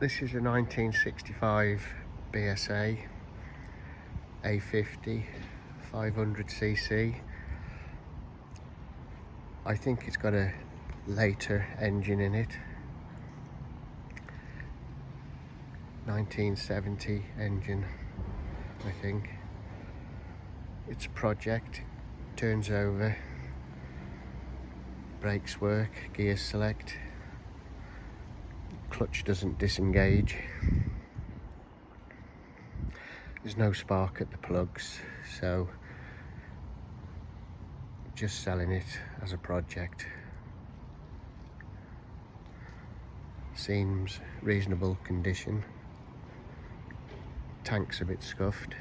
This is a 1965 BSA A50 500cc. I think it's got a later engine in it. 1970 engine, I think. It's a project, turns over, brakes work, gears select, clutch doesn't disengage. There's no spark at the plugs, so just selling it as a project. Seems reasonable condition. Tank's a bit scuffed.